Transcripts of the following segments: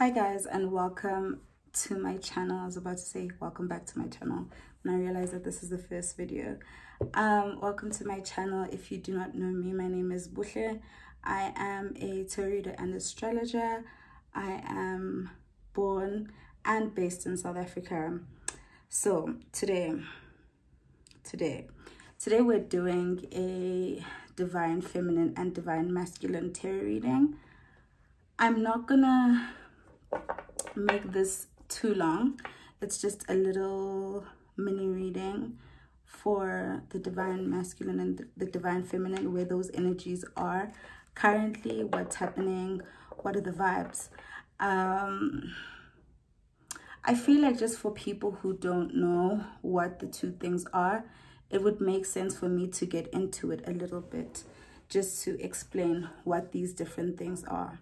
Hi guys, and welcome to my channel. I was about to say welcome back to my channel and I realized that this is the first video. Welcome to my channel. If you do not know me, my name is Buhle. I am a tarot reader and astrologer. I am born and based in South Africa. So today we're doing a divine feminine and divine masculine tarot reading. I'm not gonna make this too long. It's just a little mini reading for the divine masculine and the divine feminine, where those energies are currently, what's happening, what are the vibes. I feel like just for people who don't know what the two things are, it would make sense for me to get into it a little bit, just to explain what these different things are.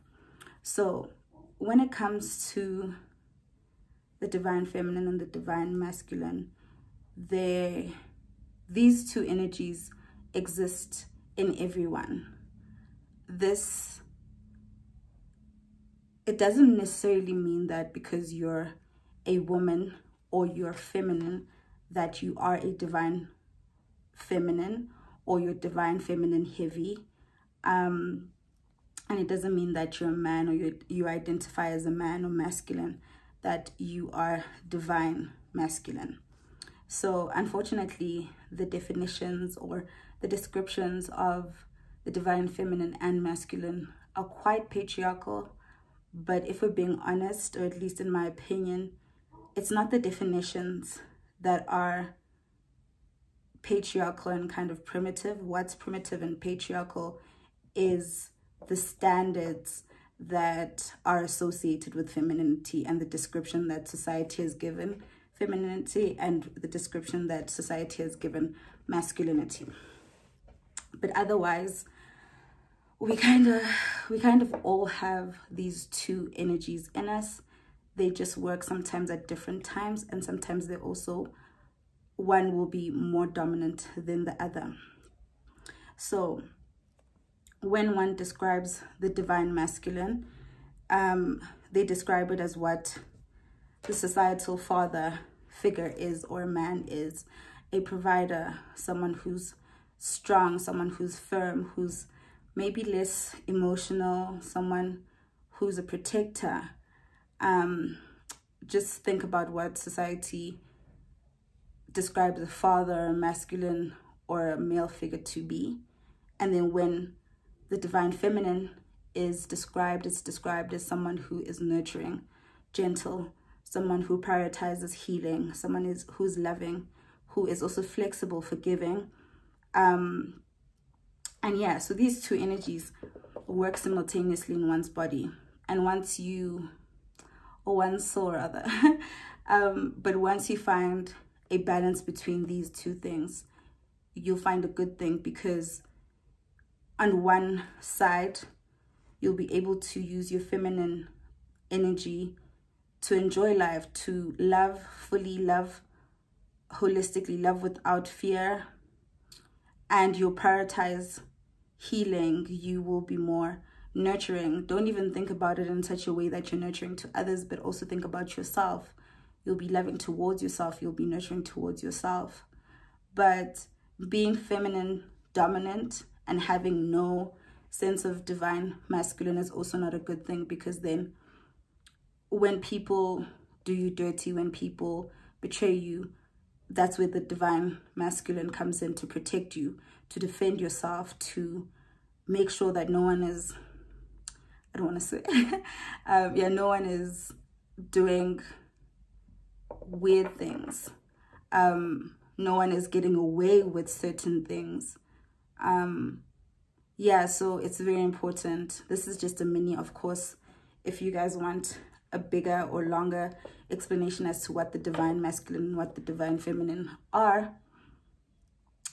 So when it comes to the divine feminine and the divine masculine, these two energies exist in everyone. It doesn't necessarily mean that because you're a woman or you're feminine that you are a divine feminine or you're divine feminine heavy. And it doesn't mean that you're a man or you identify as a man or masculine that you are divine masculine. So unfortunately, the definitions or the descriptions of the divine feminine and masculine are quite patriarchal. But if we're being honest, or at least in my opinion, it's not the definitions that are patriarchal and kind of primitive. What's primitive and patriarchal is the standards that are associated with femininity and the description that society has given femininity and the description that society has given masculinity. But otherwise, we kind of all have these two energies in us. They just work sometimes at different times, and sometimes they also, one will be more dominant than the other. So when one describes the divine masculine, they describe it as what the societal father figure is, or man is: a provider, someone who's strong, someone who's firm, who's maybe less emotional, someone who's a protector. Just think about what society describes a father, a masculine or a male figure to be. And then when the divine feminine is described, it's described as someone who is nurturing, gentle, someone who prioritizes healing, someone who's loving, who is also flexible, forgiving. And yeah, so these two energies work simultaneously in one's body. And once you, or one's soul rather, but once you find a balance between these two things, you'll find a good thing, because on one side, you'll be able to use your feminine energy to enjoy life, to love fully, love holistically, love without fear, and you'll prioritize healing. You will be more nurturing. Don't even think about it in such a way that you're nurturing to others, but also think about yourself. You'll be loving towards yourself. You'll be nurturing towards yourself. But being feminine dominant and having no sense of divine masculine is also not a good thing, because then when people do you dirty, when people betray you, that's where the divine masculine comes in to protect you, to defend yourself, to make sure that no one is, I don't want to say, no one is doing weird things. No one is getting away with certain things. Yeah, so it's very important. This is just a mini, of course. If you guys want a bigger or longer explanation as to what the divine masculine and what the divine feminine are,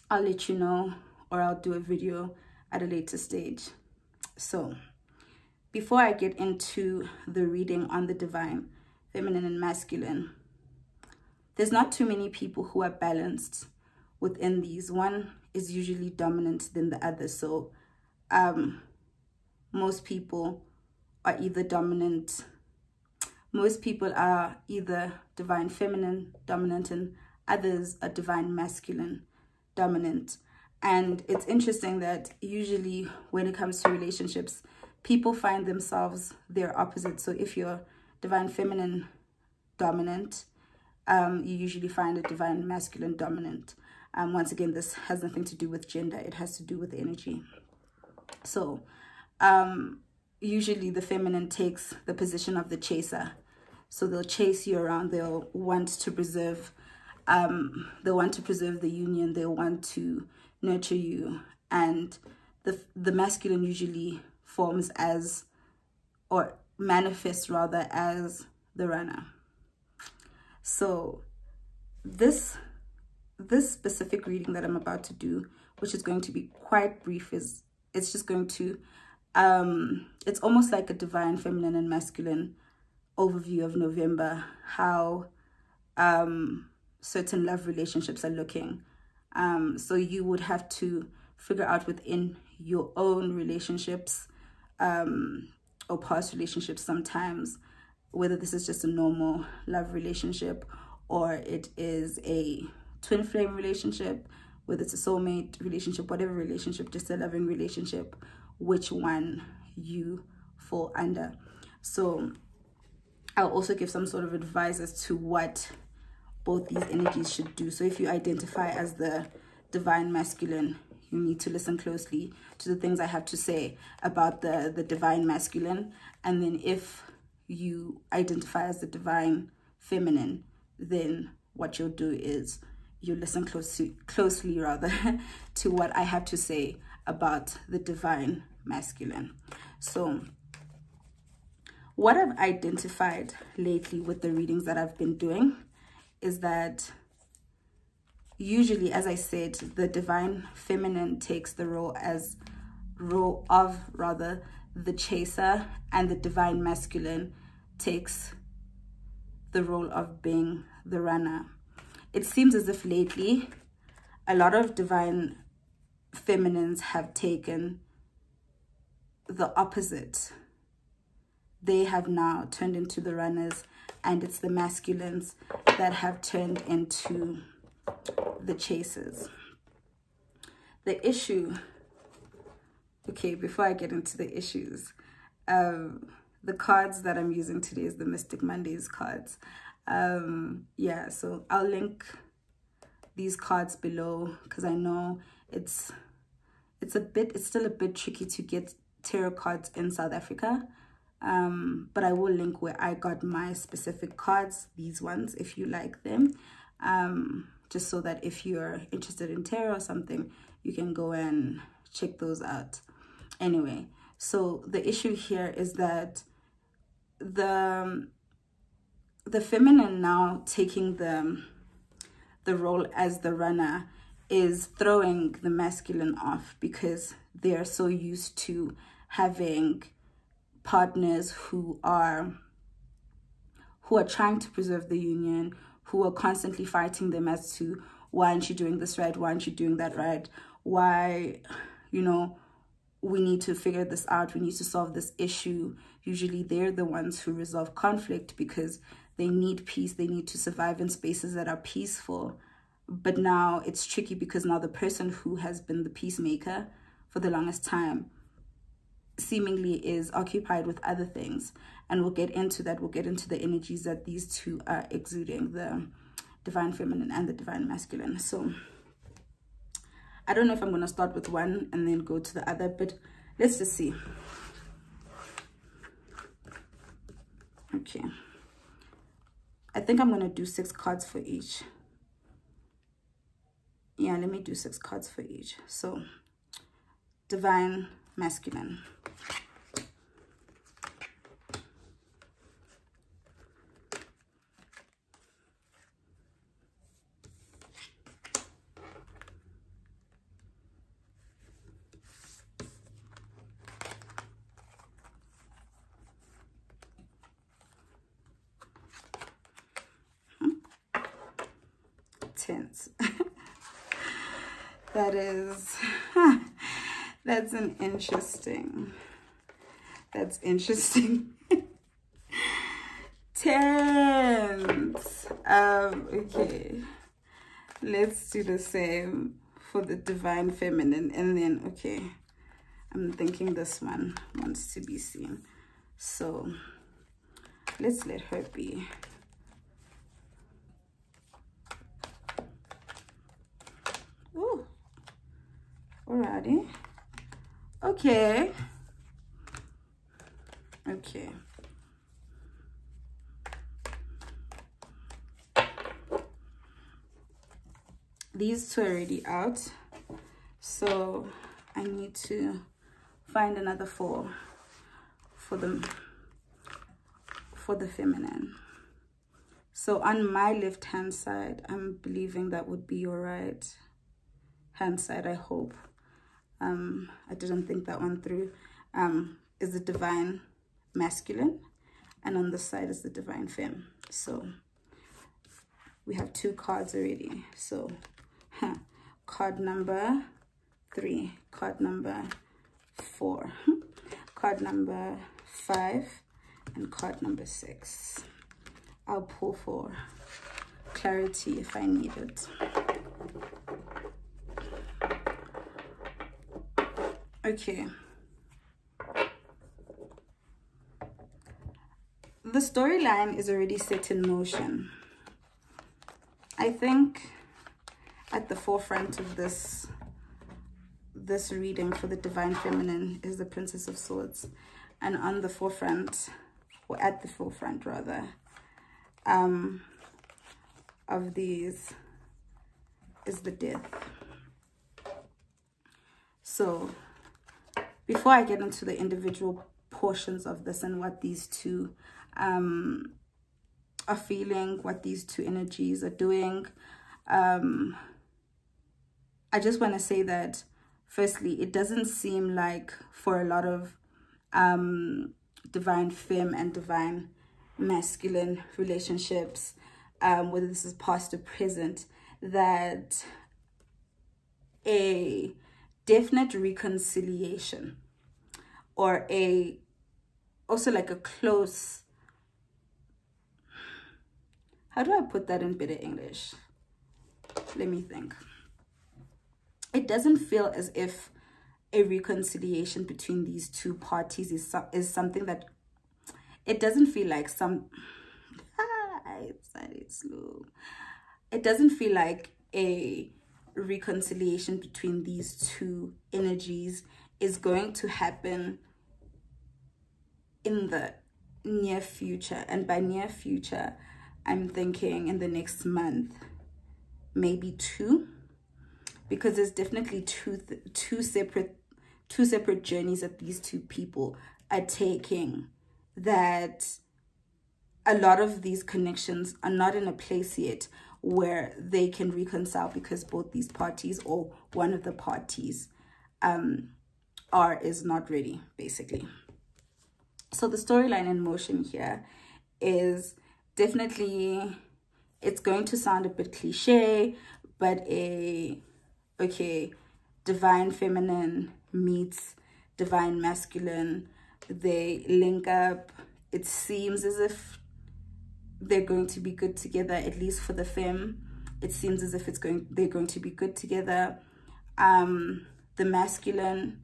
I'll let you know, or I'll do a video at a later stage. So before I get into the reading on the divine feminine and masculine, there's not too many people who are balanced within these. One is usually dominant than the other. So most people are either dominant. Most people are either divine feminine dominant and others are divine masculine dominant. And it's interesting that usually when it comes to relationships, people find themselves their opposite. So if you're divine feminine dominant, you usually find a divine masculine dominant. Once again, this has nothing to do with gender. It has to do with energy. So usually the feminine takes the position of the chaser. So they'll chase you around. They'll want to preserve the union. They'll want to nurture you. And the masculine usually forms as, or manifests rather, as the runner. So this specific reading that I'm about to do, which is going to be quite brief, it's just going to it's almost like a divine feminine and masculine overview of November, how certain love relationships are looking. So you would have to figure out within your own relationships or past relationships sometimes, whether this is just a normal love relationship or it is a twin flame relationship, whether it's a soulmate relationship, whatever relationship, just a loving relationship, which one you fall under. So I'll also give some sort of advice as to what both these energies should do. So if you identify as the divine masculine, you need to listen closely to the things I have to say about the divine masculine. And then if you identify as the divine feminine, then what you'll do is you listen closely rather to what I have to say about the divine masculine. So what I've identified lately with the readings that I've been doing is that usually, as I said, the divine feminine takes the role of the chaser, and the divine masculine takes the role of being the runner. It seems as if lately a lot of divine feminines have taken the opposite. They have now turned into the runners, and it's the masculines that have turned into the chasers. The issue, okay, before I get into the issues, the cards that I'm using today is the Mystic Mondays cards. Yeah, so I'll link these cards below because I know it's still a bit tricky to get tarot cards in South Africa. But I will link where I got my specific cards, these ones, if you like them. Just so that if you're interested in tarot or something, you can go and check those out. Anyway, so the issue here is that the feminine now taking the role as the runner is throwing the masculine off, because they're so used to having partners who are trying to preserve the union, who are constantly fighting them as to why aren't you doing this right, why aren't you doing that right, why, you know, we need to figure this out, we need to solve this issue. Usually they're the ones who resolve conflict because they need peace, they need to survive in spaces that are peaceful. But now it's tricky because now the person who has been the peacemaker for the longest time seemingly is occupied with other things. And we'll get into that. We'll get into the energies that these two are exuding, the divine feminine and the divine masculine. So I don't know if I'm going to start with one and then go to the other, but let's just see. Okay. I think I'm going to do 6 cards for each. Yeah, let me do 6 cards for each. So divine masculine. Tense. That's interesting. 10 intense. Okay, let's do the same for the divine feminine, and then okay, I'm thinking this one wants to be seen, so let's let her be. Ooh, alrighty. Okay. Okay. These two are already out, so I need to find another four for the feminine. So on my left hand side, I'm believing that would be your right hand side, I hope. I didn't think that one through. Is the divine masculine, and on the side is the divine femme. So we have two cards already. So card number 3, card number 4, card number 5, and card number 6. I'll pull for clarity if I need it. Okay. The storyline is already set in motion. I think at the forefront of this reading for the divine feminine is the Princess of Swords, and on the forefront, or at the forefront rather, of these is the Death. So before I get into the individual portions of this and what these two are feeling, what these two energies are doing, I just want to say that firstly, it doesn't seem like for a lot of divine femme and divine masculine relationships, whether this is past or present, that a definite reconciliation or also like a close, how do I put that in better English? Let me think. It doesn't feel as if a reconciliation between these two parties is something that, it doesn't feel like I said it slow. It doesn't feel like a reconciliation between these two energies is going to happen in the near future. And by near future, I'm thinking in the next month, maybe 2, because there's definitely two separate journeys that these two people are taking, that a lot of these connections are not in a place yet where they can reconcile, because both these parties or one of the parties is not ready, basically. So the storyline in motion here is definitely, it's going to sound a bit cliche, but divine feminine meets divine masculine, they link up. It seems as if they're going to be good together, at least for the femme. It seems as if they're going to be good together. The masculine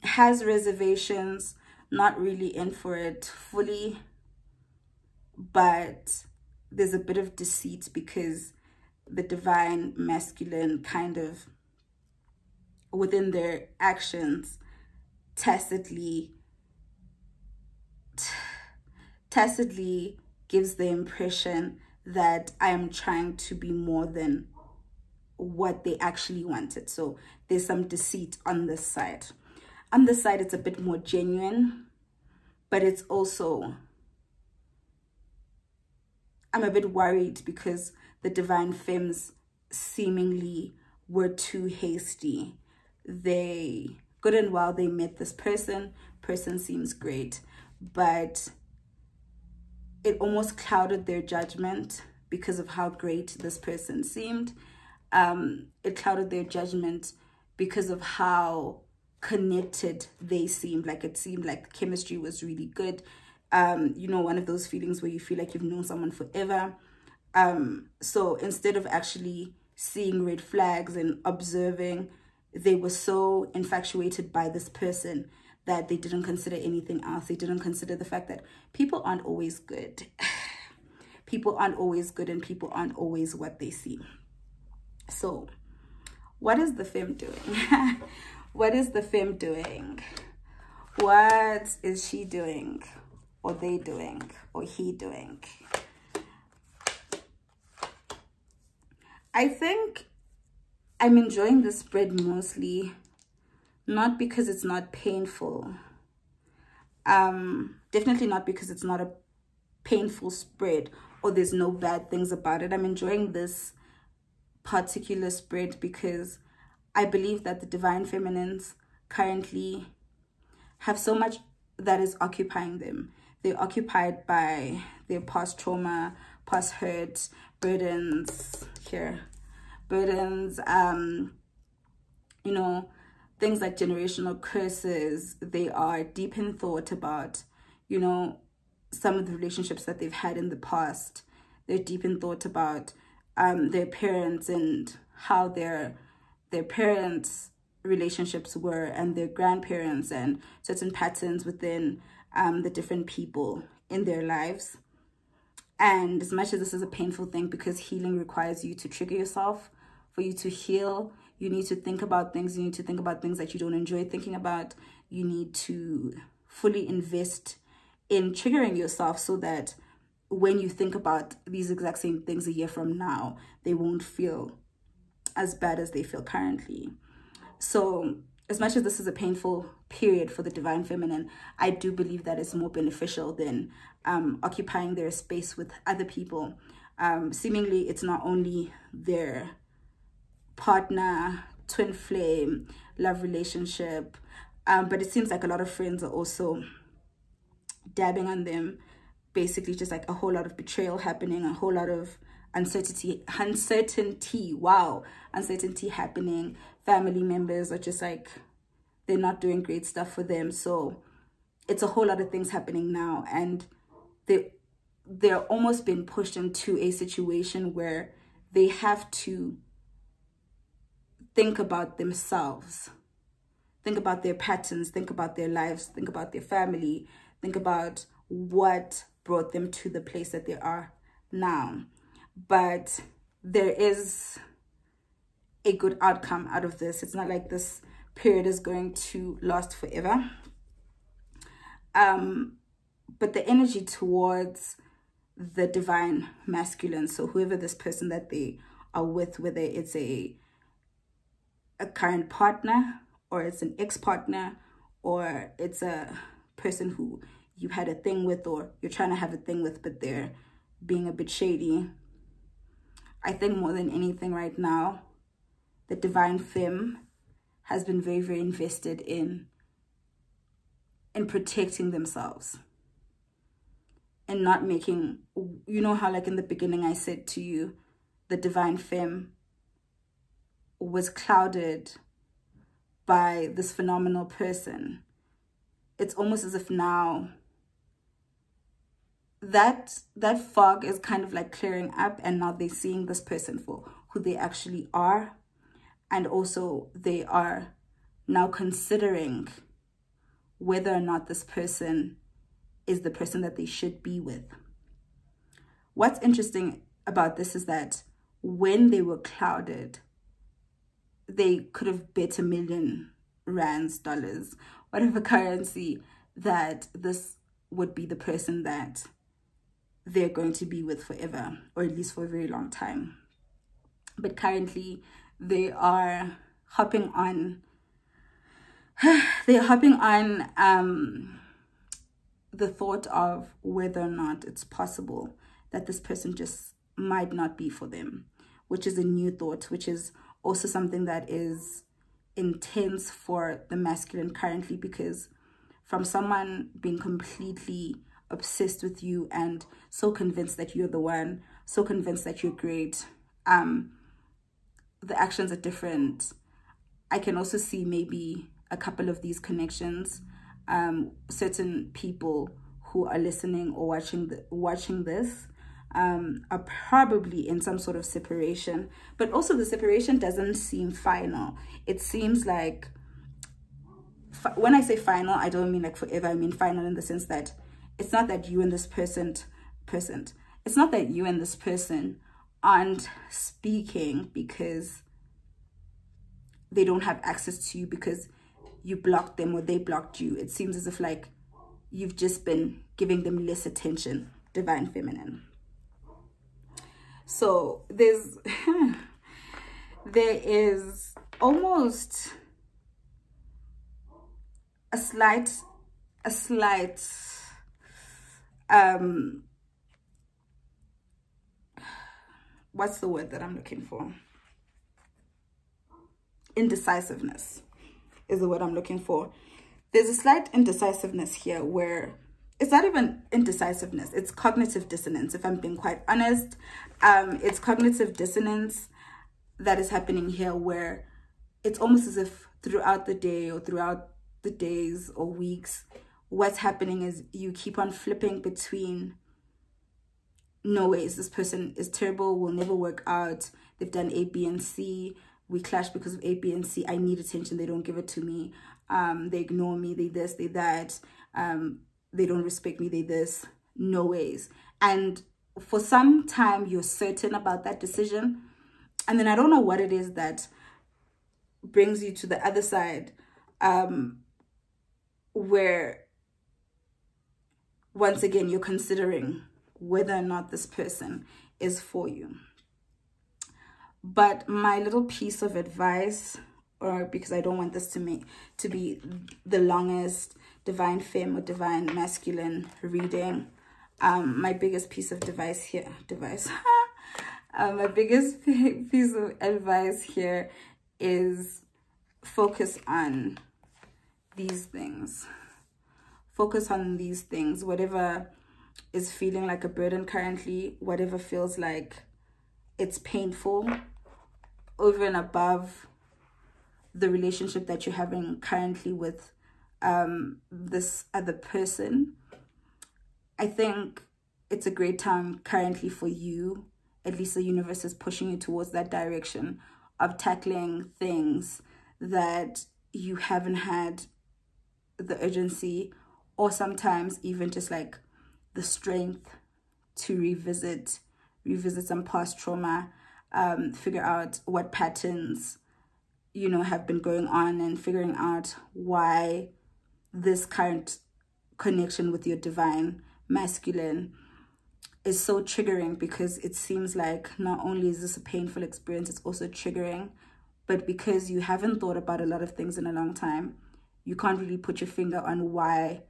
has reservations, not really in for it fully, but there's a bit of deceit, because the divine masculine kind of, within their actions, tacitly gives the impression that I am trying to be more than what they actually wanted. So there's some deceit on this side. On this side, it's a bit more genuine, but it's also, I'm a bit worried because the divine femmes seemingly were too hasty. They, good and well, they met this person seems great, but it almost clouded their judgment because of how great this person seemed. It clouded their judgment because of how connected they seemed. Like, it seemed like the chemistry was really good. You know, one of those feelings where you feel like you've known someone forever. So instead of actually seeing red flags and observing, they were so infatuated by this person that they didn't consider anything else. They didn't consider the fact that people aren't always good. People aren't always good, and people aren't always what they see. So what is the femme doing? What is the femme doing? What is she doing? Or they doing? Or he doing? I think I'm enjoying the spread mostly, not because it's not painful. Definitely not because it's not a painful spread or there's no bad things about it. I'm enjoying this particular spread because I believe that the divine feminines currently have so much that is occupying them. They're occupied by their past trauma, past hurt, burdens, you know, things like generational curses. They are deep in thought about, you know, some of the relationships that they've had in the past. They're deep in thought about their parents and how their parents' relationships were, and their grandparents, and certain patterns within the different people in their lives. And as much as this is a painful thing, because healing requires you to trigger yourself, for you to heal, you need to think about things. You need to think about things that you don't enjoy thinking about. You need to fully invest in triggering yourself so that when you think about these exact same things a year from now, they won't feel as bad as they feel currently. So as much as this is a painful period for the divine feminine, I do believe that it's more beneficial than occupying their space with other people. Seemingly, it's not only their partner, twin flame, love relationship, but it seems like a lot of friends are also dabbing on them. Basically, just like a whole lot of betrayal happening, a whole lot of uncertainty happening. Family members are just like, they're not doing great stuff for them. So it's a whole lot of things happening now, and they're almost being pushed into a situation where they have to think about themselves, think about their patterns, think about their lives, think about their family, think about what brought them to the place that they are now. But there is a good outcome out of this. It's not like this period is going to last forever. But the energy towards the divine masculine, so whoever this person that they are with, whether it's a current partner, or it's an ex-partner, or it's a person who you had a thing with, or you're trying to have a thing with, but they're being a bit shady. I think more than anything right now, the divine femme has been very, very invested in protecting themselves and not making, you know how like in the beginning I said to you, the divine femme was clouded by this phenomenal person. It's almost as if now that fog is kind of like clearing up, and now they're seeing this person for who they actually are. And also they are now considering whether or not this person is the person that they should be with. What's interesting about this is that when they were clouded, they could have bet $1 million, dollars, whatever currency, that this would be the person that they're going to be with forever, or at least for a very long time. But currently they are hopping on the thought of whether or not it's possible that this person just might not be for them, which is a new thought, which is also something that is intense for the masculine currently, because from someone being completely obsessed with you and so convinced that you're the one, so convinced that you're great, the actions are different. I can also see maybe a couple of these connections, certain people who are listening or watching this are probably in some sort of separation, but also the separation doesn't seem final. It seems like, when I say final, I don't mean like forever. I mean final in the sense that it's not that you and this person it's not that you and this person aren't speaking because they don't have access to you, because you blocked them or they blocked you. It seems as if like you've just been giving them less attention, divine feminine. So there's there is almost a slight what's the word that I'm looking for? Indecisiveness is the word I'm looking for. There's a slight indecisiveness here where it's not even indecisiveness, it's cognitive dissonance, if I'm being quite honest. It's cognitive dissonance that is happening here, where it's almost as if throughout the day or throughout the days or weeks, what's happening is you keep on flipping between, no ways, this person is terrible, will never work out, they've done A, B, and C, we clash because of A, B, and C, I need attention, they don't give it to me, they ignore me, they this, they that, they don't respect me, they this, no ways. And for some time, you're certain about that decision. And then I don't know what it is that brings you to the other side, where once again, you're considering whether or not this person is for you. But my little piece of advice, or because I don't want this to be the longest divine femme or divine masculine reading, my biggest piece of my biggest piece of advice here is focus on these things. Focus on these things. Whatever is feeling like a burden currently, whatever feels like it's painful, over and above the relationship that you're having currently with this other person, I think it's a great time currently for you, at least the universe is pushing you towards that direction of tackling things that you haven't had the urgency, or sometimes even just like the strength to revisit some past trauma, figure out what patterns, you know, have been going on, and figuring out why this current connection with your divine masculine is so triggering, because it seems like not only is this a painful experience, it's also triggering. But because you haven't thought about a lot of things in a long time, you can't really put your finger on why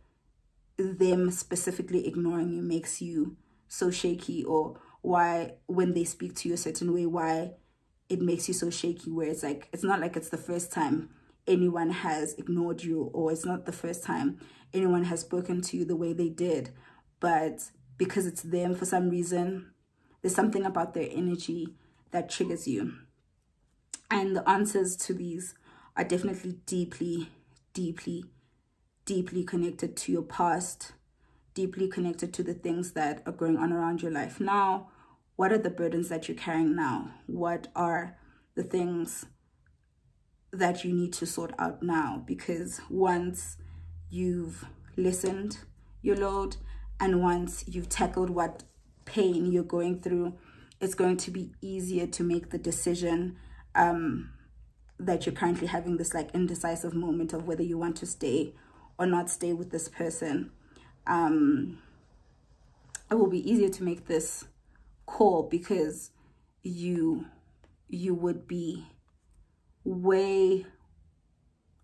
them specifically ignoring you makes you so shaky, or why when they speak to you a certain way, why it makes you so shaky, where it's like, it's not like it's the first time anyone has ignored you, or it's not the first time anyone has spoken to you the way they did, but because it's them, for some reason, there's something about their energy that triggers you. And the answers to these are definitely deeply, deeply, deeply connected to your past, deeply connected to the things that are going on around your life now. What are the burdens that you're carrying now? What are the things that you need to sort out now? Because once you've listened your load, and once you've tackled what pain you're going through, it's going to be easier to make the decision that you're currently having this like indecisive moment of whether you want to stay or not stay with this person. It will be easier to make this call, because you would be way,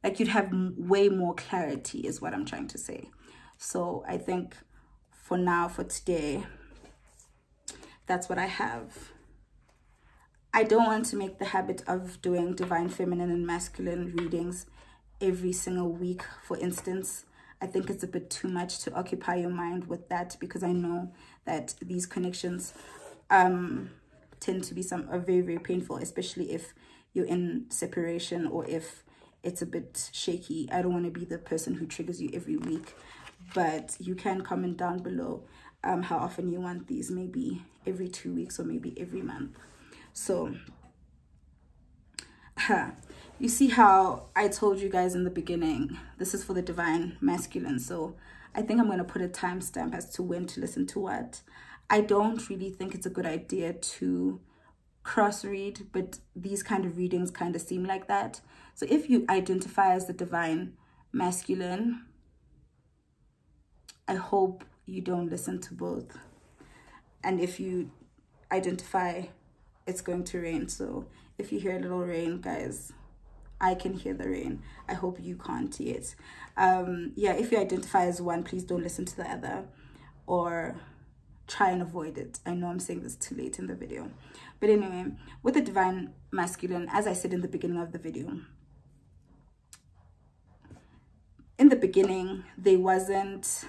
like, you'd have way more clarity is what I'm trying to say. So I think for now, for today, that's what I have. I don't want to make the habit of doing divine feminine and masculine readings every single week, for instance. I think it's a bit too much to occupy your mind with that, because I know that these connections tend to be very, very painful, especially if you're in separation or if it's a bit shaky. I don't want to be the person who triggers you every week. but you can comment down below how often you want these, maybe every 2 weeks or maybe every month. So you see how I told you guys in the beginning, this is for the divine masculine. So I think I'm going to put a timestamp as to when to listen to what. I don't really think it's a good idea to cross read, but these kind of readings kind of seem like that. So if you identify as the divine masculine, I hope you don't listen to both. And if you identify, it's going to rain. So if you hear a little rain, guys, I can hear the rain. I hope you can't yet. Yeah, if you identify as one, please don't listen to the other, or try and avoid it. I know I'm saying this too late in the video. But anyway, with the divine masculine, as I said in the beginning of the video, in the beginning, there wasn't,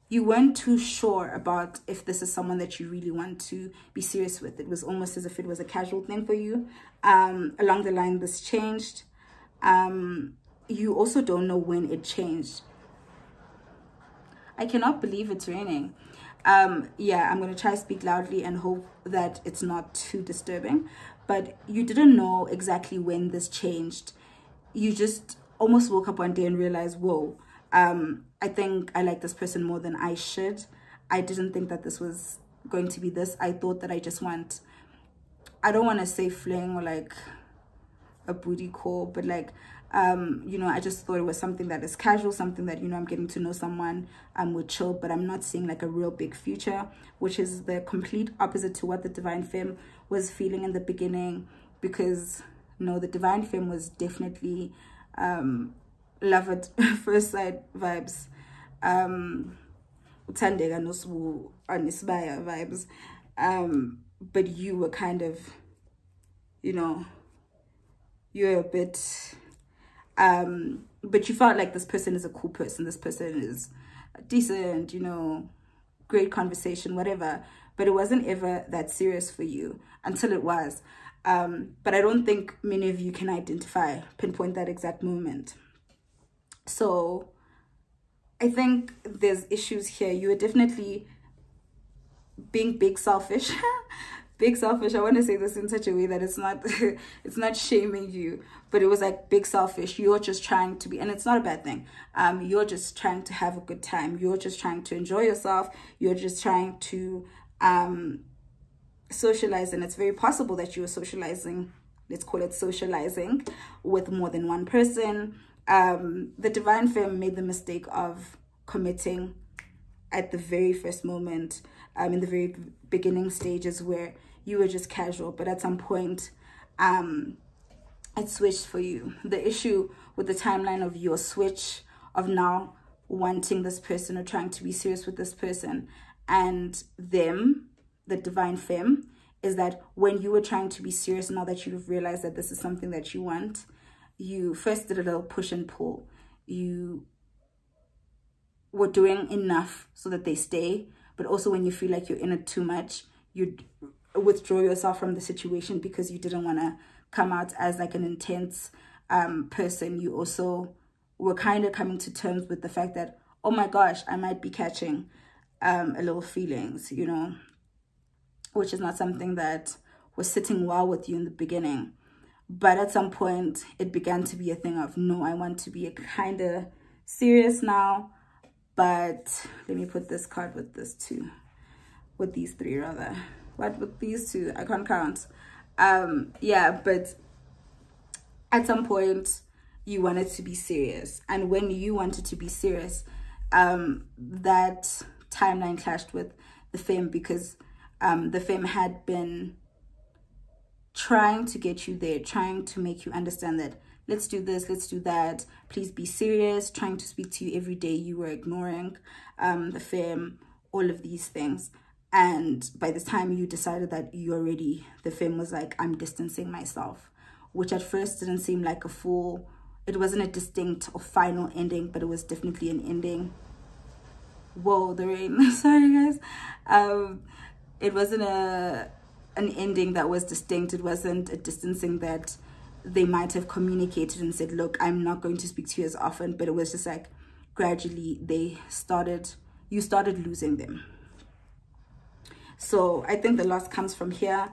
you weren't too sure about if this is someone that you really want to be serious with. It was almost as if it was a casual thing for you. Along the line, this changed. You also don't know when it changed. I cannot believe it's raining. Yeah, I'm going to try to speak loudly and hope that it's not too disturbing. But you didn't know exactly when this changed. You just almost woke up one day and realized, whoa, I think I like this person more than I should. I didn't think that this was going to be this. I thought that I just want, I don't want to say fling or like a booty call, but like, you know, I just thought it was something that is casual, something that, you know, I'm getting to know someone, with chill, but I'm not seeing like a real big future, which is the complete opposite to what the divine femme was feeling in the beginning. Because no, the divine femme was definitely love at first sight vibes, uthandeka nosbu anisibaya vibes, but you were kind of, you know, you're a bit, but you felt like this person is a cool person, this person is decent, you know, great conversation, whatever, but it wasn't ever that serious for you until it was. But I don't think many of you can pinpoint that exact moment. So I think there's issues here. You were definitely being big selfish. Big selfish. I want to say this in such a way that it's not it's not shaming you, but it was like big selfish. You're just trying to be, and it's not a bad thing. You're just trying to have a good time. You're just trying to enjoy yourself. You're just trying to socialize, and it's very possible that you were socializing, let's call it socializing, with more than one person. The divine femme made the mistake of committing at the very first moment, in the very beginning stages where you were just casual, but at some point it switched for you. The issue with the timeline of your switch of now wanting this person or trying to be serious with this person and them, the divine femme, is that when you were trying to be serious, now that you've realized that this is something that you want, you first did a little push and pull. You were doing enough so that they stay, but also when you feel like you're in it too much, you withdraw yourself from the situation because you didn't want to come out as like an intense person. You also were kind of coming to terms with the fact that, oh my gosh, I might be catching a little feelings, you know, which is not something that was sitting well with you in the beginning. But at some point, it began to be a thing of, no, I want to be kind of serious now. But let me put this card with this too. With these three, rather. What with these two? I can't count. Yeah, but at some point, you wanted to be serious. And when you wanted to be serious, that timeline clashed with the femme, because the femme had been trying to get you there, trying to make you understand that let's do this, let's do that, please be serious, trying to speak to you every day. You were ignoring the femme, all of these things. And by the time you decided that you're ready, the femme was like, I'm distancing myself, which at first didn't seem like a full, it wasn't a distinct or final ending, but it was definitely an ending. Whoa, the rain. Sorry, guys. It wasn't an ending that was distinct. It wasn't a distancing that they might have communicated and said, look, I'm not going to speak to you as often, but it was just like gradually you started losing them. So I think the loss comes from here.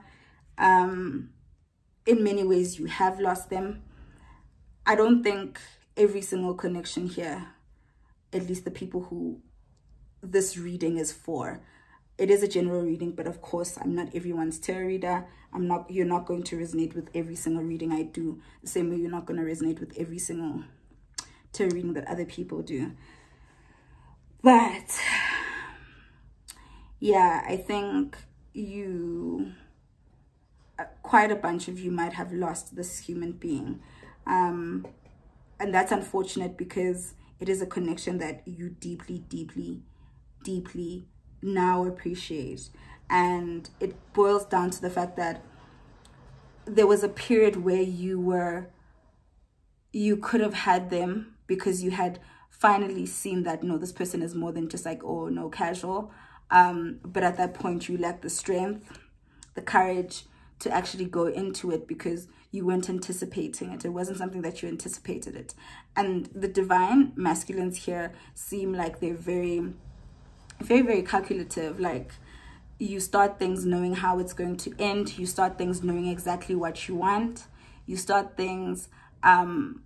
In many ways, you have lost them. I don't think every single connection here, at least the people who this reading is for, it is a general reading, but of course, I'm not everyone's tarot reader. You're not going to resonate with every single reading I do, the same way you're not going to resonate with every single tarot reading that other people do. But yeah, I think quite a bunch of you might have lost this human being. And that's unfortunate because it is a connection that you deeply, deeply, deeply now appreciate. And it boils down to the fact that there was a period where you could have had them because you had finally seen that, no, this person is more than just like, oh, no, casual. But at that point, you lacked the strength, the courage to actually go into it because you weren't anticipating it. It wasn't something that you anticipated it. And the divine masculines here seem like they're very, very, very calculative. Like, you start things knowing how it's going to end. You start things knowing exactly what you want. You start things kind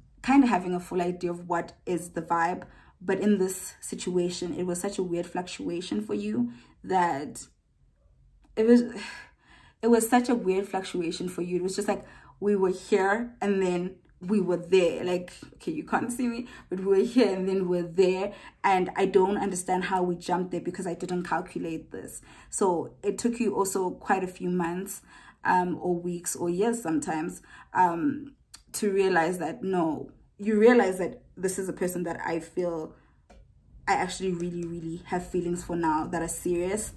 of having a full idea of what is the vibe. But in this situation, it was such a weird fluctuation for you that it was such a weird fluctuation for you. It was just like we were here and then we were there. Like, okay, you can't see me, but we were here and then we're there. And I don't understand how we jumped there because I didn't calculate this. So it took you also quite a few months or weeks or years sometimes to realize that, no, you realize that this is a person that I feel I actually really, really have feelings for now that are serious.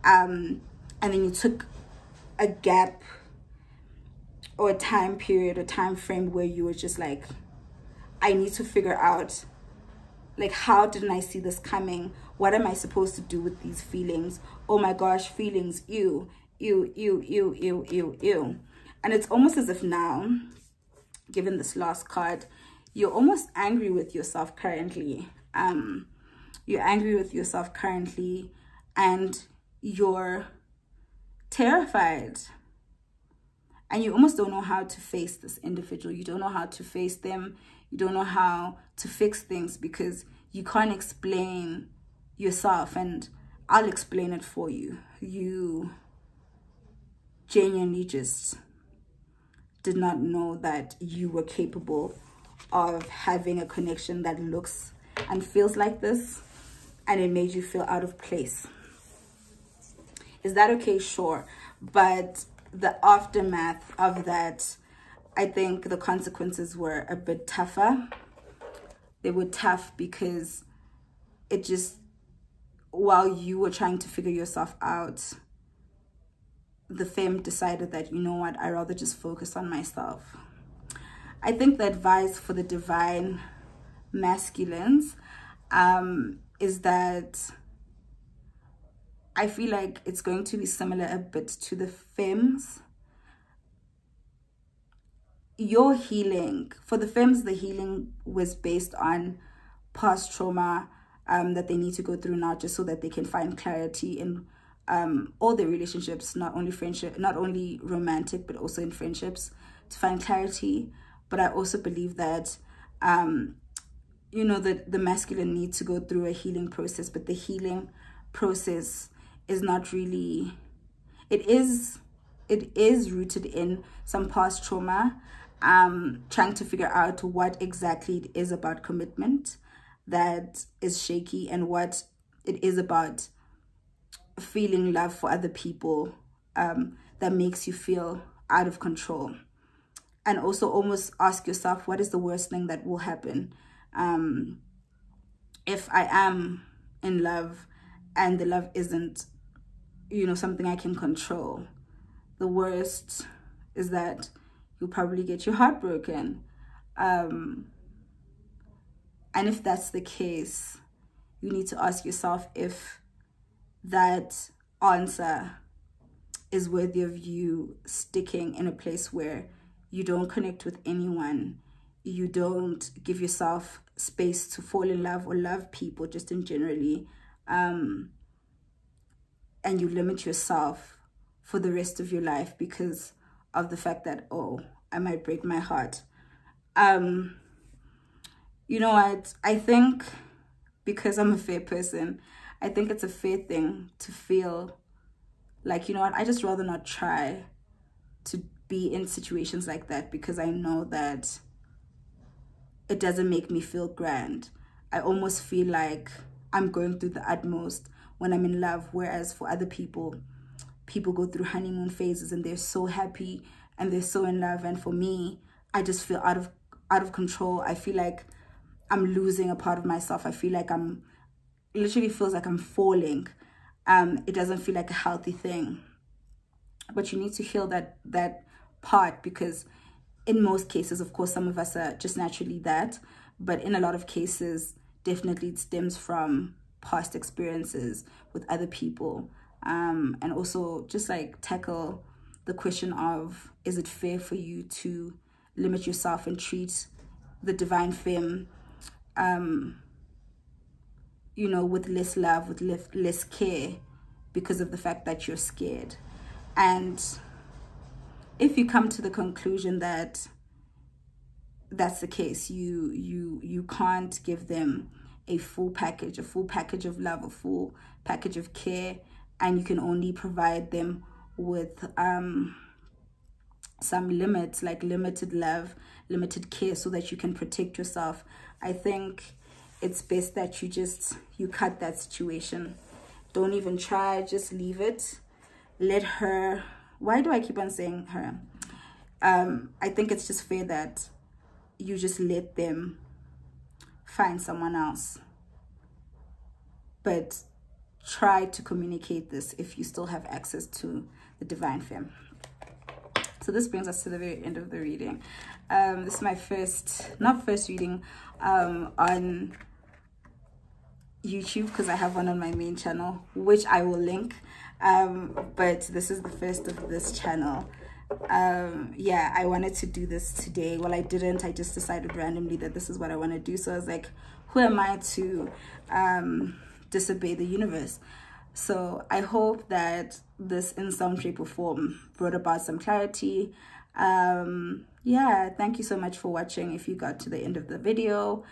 And then you took a gap or a time period, a time frame where you were just like, I need to figure out, like, how didn't I see this coming? What am I supposed to do with these feelings? Oh my gosh, feelings, ew, ew, ew, ew, ew, ew, ew. And it's almost as if now, given this last card, you're almost angry with yourself currently. You're angry with yourself currently and you're terrified. And you almost don't know how to face this individual. You don't know how to face them. You don't know how to fix things because you can't explain yourself. And I'll explain it for you. You genuinely just did not know that you were capable of having a connection that looks and feels like this. And it made you feel out of place. Is that okay? Sure. But the aftermath of that, I think the consequences were a bit tougher. They were tough because it just, while you were trying to figure yourself out, the femme decided that, you know what, I'd rather just focus on myself. I think the advice for the divine masculines is that I feel like it's going to be similar a bit to the femmes. Your healing, for the femmes, the healing was based on past trauma that they need to go through now just so that they can find clarity in all their relationships, not only friendship, not only romantic, but also in friendships, to find clarity. But I also believe that, you know, that the masculine need to go through a healing process, but the healing process is not really, it is rooted in some past trauma, trying to figure out what exactly it is about commitment that is shaky and what it is about feeling love for other people that makes you feel out of control. And also almost ask yourself, what is the worst thing that will happen if I am in love and the love isn't, you know, something I can control? The worst is that you'll probably get your heart broken. And if that's the case, you need to ask yourself if that answer is worthy of you sticking in a place where you don't connect with anyone, you don't give yourself space to fall in love or love people just in generally, and you limit yourself for the rest of your life because of the fact that, oh, I might break my heart. You know what? I think because I'm a fair person, I think it's a fair thing to feel like, you know what, I just rather not try to be in situations like that because I know that it doesn't make me feel grand. I almost feel like I'm going through the utmost when I'm in love, whereas for other people go through honeymoon phases and they're so happy and they're so in love, and for me, I just feel out of control. I feel like I'm losing a part of myself. I feel like literally feels like I'm falling. It doesn't feel like a healthy thing. But you need to heal that part, because in most cases, of course, some of us are just naturally that, but in a lot of cases, definitely it stems from past experiences with other people. And also just like tackle the question of, is it fair for you to limit yourself and treat the divine femme you know, with less love, with less care, because of the fact that you're scared. And if you come to the conclusion that that's the case, you can't give them a full package of love, a full package of care, and you can only provide them with some limits, like limited love, limited care, so that you can protect yourself. I think it's best that you cut that situation. Don't even try, just leave it. Let her, why do I keep on saying her? I think it's just fair that you just let them find someone else. But try to communicate this if you still have access to the divine femme. So this brings us to the very end of the reading. This is my not first reading on YouTube, because I have one on my main channel, which I will link. But this is the first of this channel. Yeah, I wanted to do this today. Well, I didn't. I just decided randomly that this is what I want to do. So I was like, who am I to disobey the universe? So I hope that this in some shape or form brought about some clarity. Yeah, thank you so much for watching. If you got to the end of the video,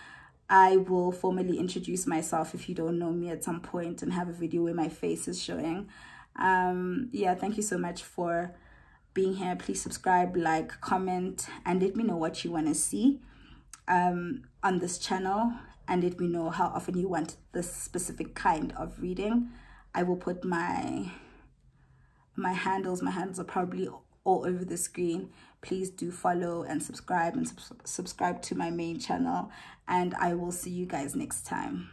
I will formally introduce myself if you don't know me at some point, and have a video where my face is showing. Yeah, thank you so much for being here. Please subscribe, like, comment, and let me know what you want to see on this channel, and let me know how often you want this specific kind of reading. I will put my handles. My handles are probably all over the screen. Please do follow and subscribe, and subscribe to my main channel, and I will see you guys next time.